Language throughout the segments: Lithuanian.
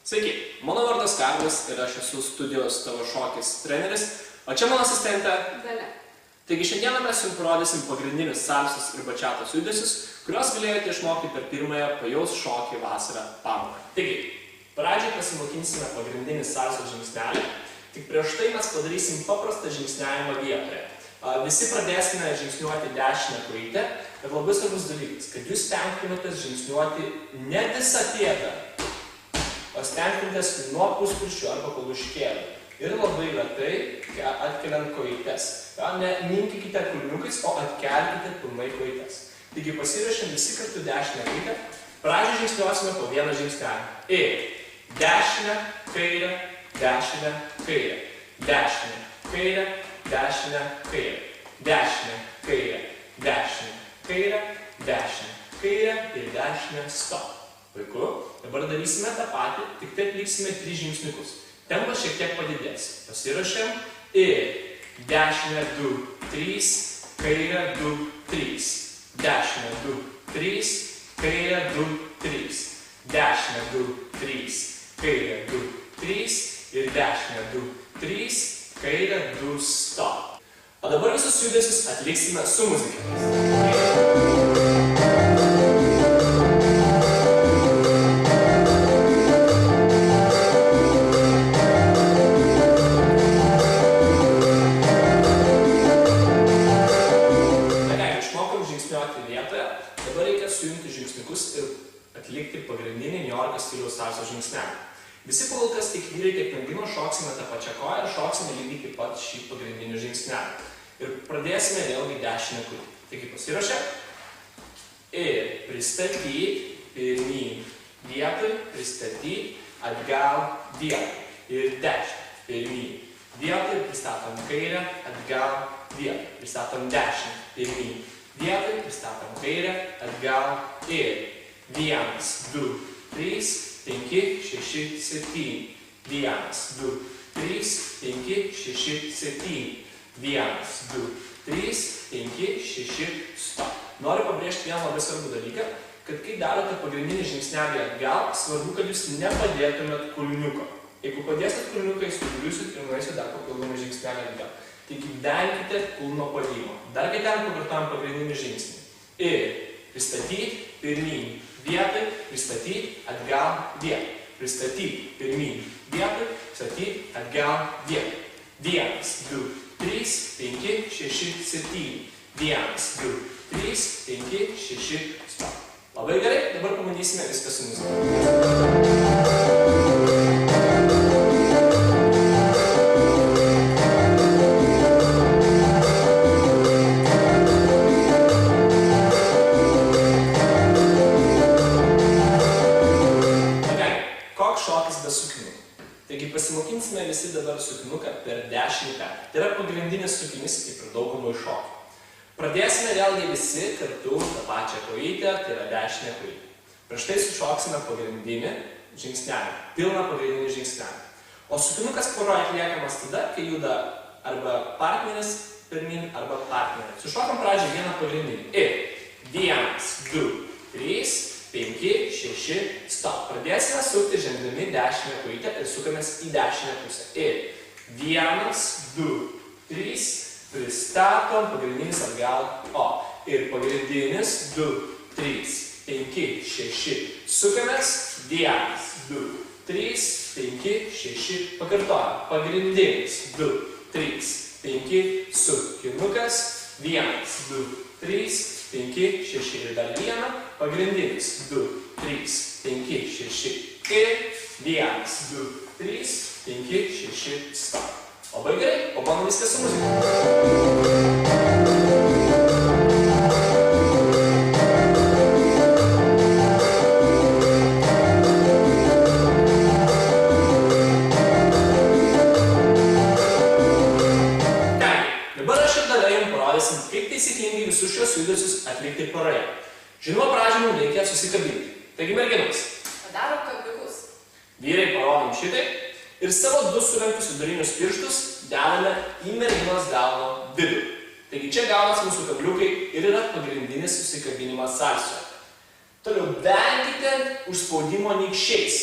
Sveiki, mano vardas Karlas ir aš esu studijos Tavo šokis treneris, o čia mano asistentė Dalia. Taigi šiandieną mes jums parodysim pagrindinius salsos ir bačiatos judesius, kuriuos galėjote išmokti per pirmąją Pajaus šokį vasarą pamoką. Taigi, pradžiai pasimokinsime pagrindinį salsos žingsnelį, tik prieš tai mes padarysim paprastą žingsniavimą vietoje. Visi pradėsime žingsniuoti dešinę kojytę ir labai svarbus dalykas, kad jūs stengtumėtės žingsniuoti ne visą pėdą, o stengtumėtės nuo puspirščių arba paluškėlių. Ir labai lėtai atkeliant kojytes. Neminkykite kulniukais, o atkelkite pilnai kojytes. Taigi pasiruošim visi kartu dešinę kojytę. Pradžiai žingsniuosime po vieną žingsnelį. Ir dešinę, kairę, dešinę, kairę. Dešinę, kairę, dešinę, kairę. Dešinę, kairę, dešinę, kairę, dešinę, kairę ir dešinę, stop. Puiku. Dabar darysime tą patį, tik tai atliksime 3 žingsniukus. Tempas šiek tiek padidės. Pasiruošiam. Ir dešinę, 2, 3, kairę, 2, 3. Dešinę, 2, 3, kairę, 2, 3. Dešinę, 2, 3, kairę, 2, 3. Ir dešinę, 2, 3, kairę, 2, stop. O dabar visus judesius atliksime su muzika. Dabar reikia sujungti žingsniukus ir atlikti pagrindinį Niujorko stiliaus salsos žingsnelį. Visi kol kas tiek vyrai, tiek merginos šoksime tą pačią koją ir šoksime lygiai taip pat šį pagrindinį žingsnelį. Ir pradėsime vėlgi dešinę kojytę. Taigi pasiruošę. Ir pristatyti, pirmyn, vietoj, pristatyti, atgal, vietoj. Ir dešinę, pirmyn, vietoj, pristatom kairę, atgal, vietoj. Pristatom dešinę, pirmyn. Vietoj, pristatom kairę, atgal ir 1, 2, 3, 5, 6, 7. 1, 2, 3, 5, 6, 7. 1, 2, 3, 5, 6, stop. Noriu pabrėžti vieną labai svarbų dalyką, kad kai darote pagrindinį žingsnelį atgal, svarbu, kad jūs nepadėtumėt kulniuko. Jeigu padėsit kulniuką, jūs sugriusit ir nueisit dar papildomą žingsnelį atgal. Taigi venkite kulno padėjimo. Dar kartelį pakartojam pagrindinį žingsnį. Ir pristatyti, pirmyn, vietoj, pristatyti, atgal, vietoj. Pristatyti, pirmyn, vietoj, pristatyti, atgal, vietoj. 1, 2, 3, 5, 6, 7. 1, 2, 3, 5, 6, stop. Labai gerai, dabar pabandysime viską su muzika. Taigi pasimokinsime visi dabar sukniuką per dešinį petį. Tai yra pagrindinis sukinys, kaip ir daugumų šokių. Pradėsime vėlgi visi kartu tą pačią kojytę, tai yra dešinę kojytę. Prieš tai sušoksime pagrindinį žingsnelį, pilną pagrindinį žingsnelį. O sukinukas poroje atliekamas tada, kai juda arba partneris pirmin, arba partnerė. Sušokam pradžią vieną pagrindinį. Ir 1, 2, 3, 5, 6, stop. Pradėsime sukti žengdami dešinę kojytę ir sukamės į dešinę pusę. Ir 1, 2, 3, pristatom, pagrindinis atgal, o. Ir pagrindinis 2, 3, 5, 6, sukamės, 1, 2, 3, 5, 6, pakartojam. Pagrindinis 2, 3, 5, sukinukas, 1, 2, 3, 5, 6 ir dar vieną, pagrindinis 2, 3, 5, 6 ir 1, 2, 3, 5, 6, stop. Labai gerai, pabandom viską su muzika. Kaip taisyklingai visus šios judesius atlikti poroje. Žinoma, pradžiai mums reikia susikabinti. Taigi, merginos. Padarom kabliukus. Vyrai parodom šitai ir savo 2 surinktus vidurinius pirštus dedame į merginos delno vidų. Taigi, čia gaunas mūsų kabliukai ir yra pagrindinis susikabinimas salsoje. Toliau, venkite užspaudimo nykščiais.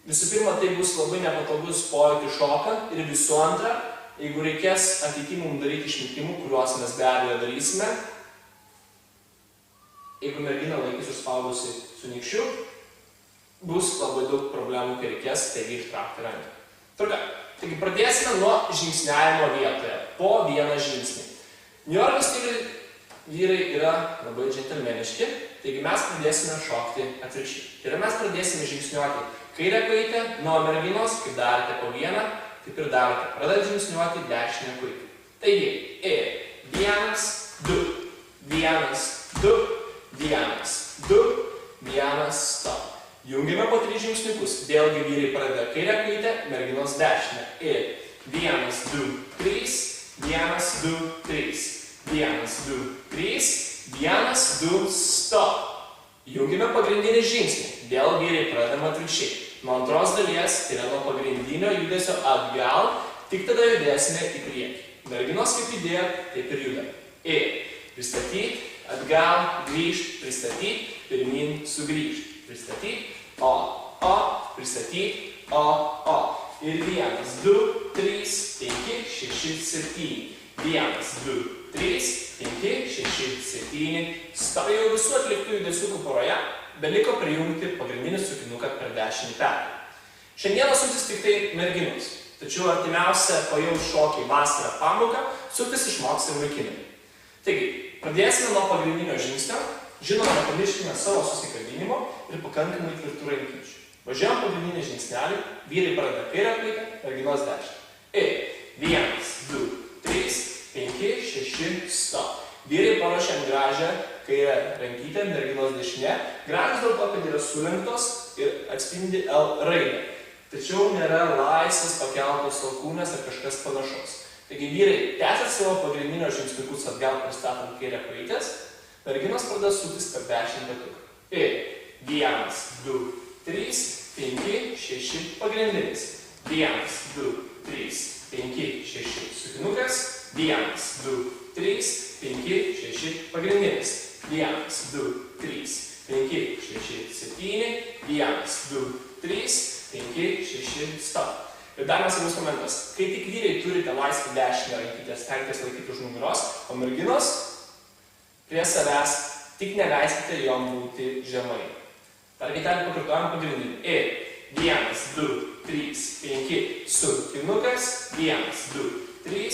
Visų pirma, tai bus labai nepatogus pojūtį šoką ir visų antra, jeigu reikės ateity mums daryti išmetimų, kuriuos mes be abejo darysime, jeigu mergina laikys užspaudusi su nykščiu, bus labai daug problemų, kai reikės staigiai ištraukti ranką. Tvarka. Taigi pradėsime nuo žingsniavimo vietoje, po vieną žingsnį. Niujorko stiliui vyrai yra labai džentelmeniški, taigi mes pradėsime šokti atvirkščiai. Tai yra mes pradėsime žingsniuoti kairę kojytę nuo merginos, kaip darote po vieną, taip ir darote. Pradedate žingsniuoti dešinę kojytę. Taigi, vienas, du, vienas, du, vienas, du, vienas, stop. Jungiame po 3 žingsniukus. Vėlgi vyrai pradeda kairę kojytę, merginos dešinę. Vienas, du, trys, vienas, du, trys, vienas, du, trys, vienas, du, stop. Jungiame pagrindinį žingsnį. Vėl vyrai pradedame atvirkščiai. Nuo antros dalies, tai yra nuo pagrindinio judesio atgal, tik tada judėsime į priekį. Merginos kaip judėjo, taip ir juda. Pristatyt, atgal, grįžt, pristatyt, pirmin, sugrįžt. Pristatyt, pristatyt, Ir 1, 2, 3, 5, 6, 7. 1, 2, 3, 5, 6, 7. Stop. Jau visų atliktų judesiukų poroje beliko prijungti pagrindinį sukinuką per dešinį petį. Šiandieną suktis tik tai merginos, tačiau artimiausia pajaus šokį vasarą pamoką suktis išmoks ir vaikinai. Taigi, pradėsime nuo pagrindinio žingsnio, žinoma, nepamirškime savo susikabinimo ir pakankamai tvirtų rankyčių. Važiuojam pagrindinį žingsnelį, vyrai pradeda kairę kojytę, merginos dešinę. 1, 2, 3, 5, 6, stop. Vyrai paruošiam gražią kairę rankytę, merginos dešinė. Gražios dėl to, kad yra sulenktos ir atspindi L raidę. Tačiau nėra laisvas pakeltos alkūnės ar kažkas panašaus. Taigi vyrai tęsia savo pagrindinio žingsniukus atgal pristatant kairę kojytės, merginos pradeda suktis per dešinį petuką. 1, 2, 3, 5, 6 pagrindinis. 1, 2, 3, 5, 6 sukinukas. 1, 2, 3, 5, 6 pagrindinis. 1, 2, 3, 5, 6, 7. 1, 2, 3, 5, 6, stop. Ir dar svarbus momentas. Kai tik vyrai turite laisvą dešinę rankytę, stenkitės laikyti už nugaros, o merginos prie savęs tik neleiskite jom būti žemai. Dar kitelį pakartojam pagrindinį. 1, 2, 3, 5, sukinukas. 1, 2, 3,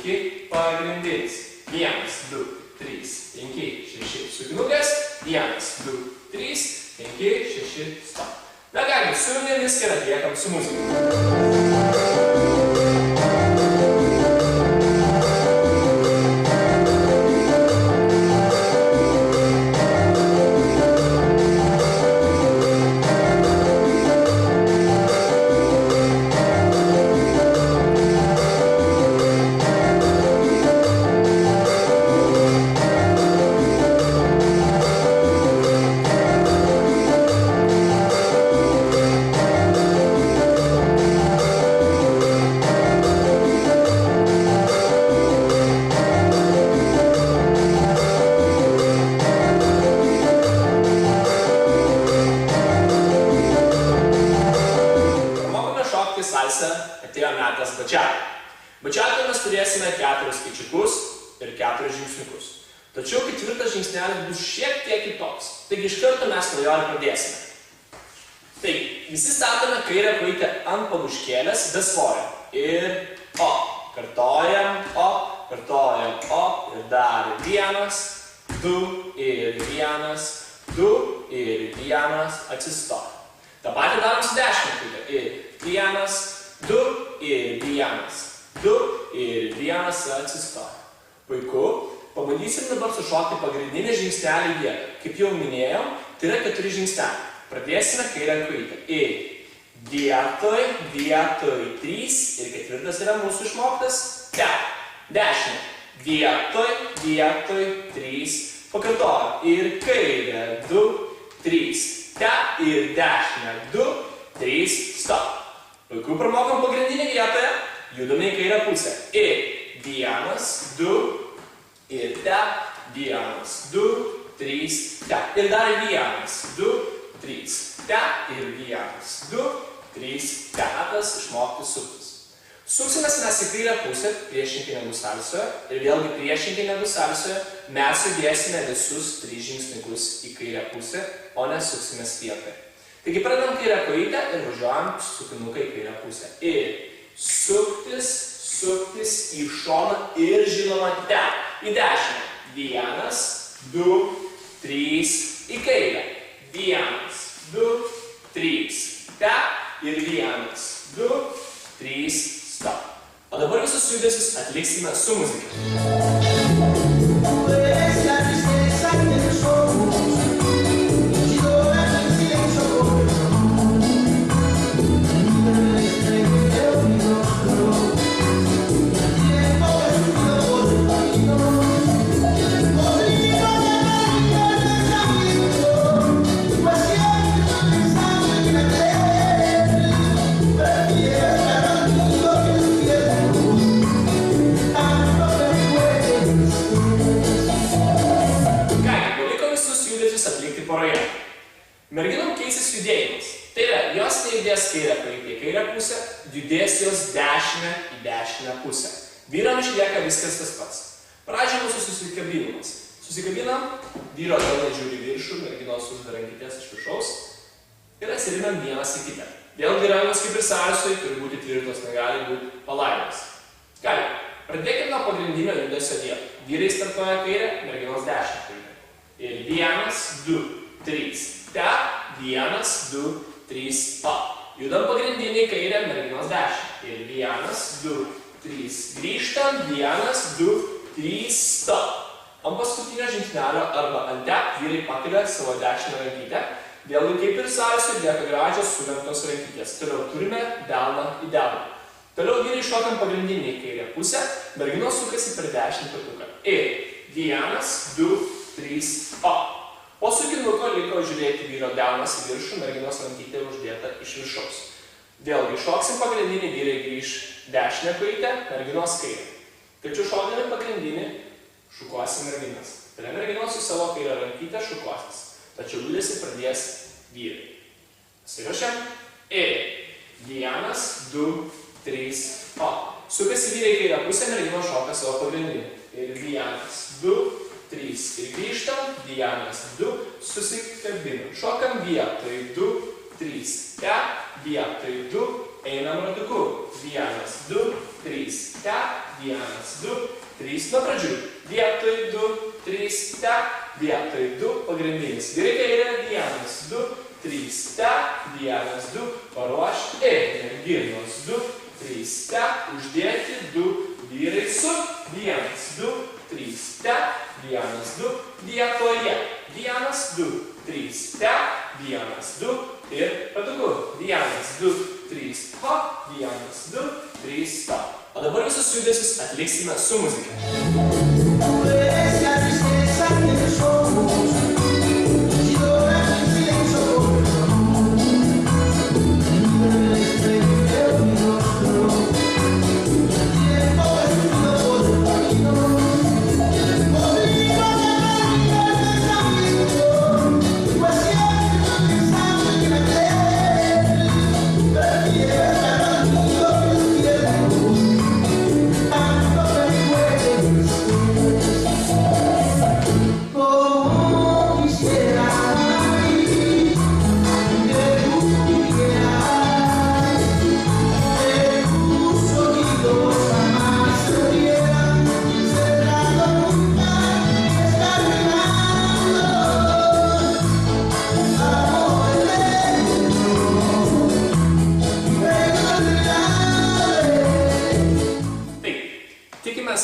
5, pagrindinis. 1, 2, 3, 5, 6, sukinukas. 1, 2, 3, 5, 6, stop. Na kągi, su jumis viską ir atliekam su muzika. Atėjo metas bačiatui. Bačiatui mes turėsime 4 skaičiukus ir 4 žingsniukus. Tačiau 4 žingsnelis bus šiek tiek kitoks. Taigi iš karto mes nuo jo ir pradėsime. Taigi, visi statome kairę kojytę ant paluškėlės be svorio. Ir kartojam, kartojam, ir dar 1, 2, ir 1, 2, ir 1, atsistok. Ta patį darom su dešinė kojytė. Ir 1, 2, ir 1, 2, ir 1, atsistok. Puiku. Pabandysim dabar sušokti pagrindinį žingsnelį vietą. Kaip jau minėjom, tai yra 4 žingsneliai. Pradėsime kairę kojytę. Vietoj, 3, ir 4 yra mūsų išmoktas. Dešinė. Vietoj, 3. Pakartojam. Ir kairę, 2, 3. Ir dešinę, 2, 3. Stop. Puiku, pramokom pagrindinį vietoje. Judame į kairę pusę. Ir 1, 2, ir 1, 2, 3, ir dar 1, 2, 3, ir 1, 2, 3, 4, išmokti suktis. Suksimės mes į kairę pusę, priešingai negu salsoje, ir vėlgi priešingai negu salsoje mes judėsime visus 3 žingsniukus į kairę pusę, o ne suksimės vietoje. Taigi pradedam kairę kojytę ir važiuojam sukinuką į kairę pusę. Ir suktis, suktis į šoną ir žinoma ten, į dešinę. 1, 2, 3, į kairę. 1, 2, 3, ten ir 1, 2, 3, stop. O dabar visus judesius atliksime su muzika. Atlikti poroje. Merginom keisis judėjimas. Tai yra, jos nejudės kairę kojytę į kairę pusę, judės jos dešinę į dešinę pusę. Vyram išlieka viskas tas pats. Pradžia mūsų susikabinimas. Susikabinam, vyro delnai žiūri viršų, merginos uždara rankytes iš viršaus ir atsiremiam vienas į kitą. Vėlgi rankos kaip ir salsoj turi būti tvirtos, negali būti palaidos. Gali. Pradėkime nuo pagrindinio judesio vietų. Vyrai startuoja kairę, merginos dešinę kojytę. Ir 1, 2, 3, te, 1, 2, 3, pa. Judam pagrindinį kairę, merginos dešinę. Ir 1, 2, 3, grįžtam, 1, 2, 3, stop. Ant paskutinio žingsnelio arba ant te vyrai pakelia savo dešinę rankytę. Vėlgi kaip ir salsoj lieka gražios sulenktos rankytės. Toliau turime delną į delną. Toliau vyrai šokam pagrindinį kairę pusę, merginos sukasi per dešinį patuką. Ir 1, 2, 3, o. Po sukinuko liko žiūrėti vyro delnas į viršų, merginos rankytė uždėta iš viršaus. Vėlgi šoksim pagrindinį, vyrai grįž dešinę kojytę, merginos kairę. Tačiau šokdami pagrindinį, šukuosim merginas. Tai merginos su savo kairę rankytę šukuosis. Tačiau judesį pradės vyrai. Pasiruošiam. Ir 1, 2, 3, o. Sukasi vyrai kairę pusę, merginos šoka savo pagrindinį. Ir 1, 2, 3. Ir grįžtam, 1, 2, susikabinam. Šokam vietoj, 2, 3, te, vietoj, 2, einam ratuku. 1, 2, 3, te, 1, 2, 3. Nuo pradžių. Vietoj, 2, 3, te, vietoj, 2, pagrindinis. Vyrai kairė, 1, 2, 3, te, 1, 2, paruoš. Ir merginos, 2, 3, te, uždėti, 2, vyrai su, 1, 2, 3, te, 1, 2, vietoje, 1, 2, 3, te, 1, 2 ir patuku, 1, 2, 3, hop, 1, 2, 3, stop. O dabar visus judesius atliksime su muzika.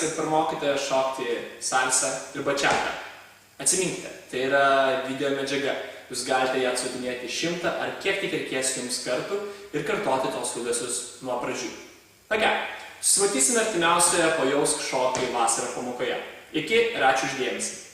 Kad pirmokite šokti salsą ir bačiatą. Atsiminkite, tai yra video medžiaga. Jūs galite ją atsutinėti 100 ar kiek tik reikės jums kartų ir kartoti tos judesius nuo pradžių. Na ką, susimatysime artimiausioje Pajausk šokį vasarą pamokoje. Iki ir ačiū už dėmesį.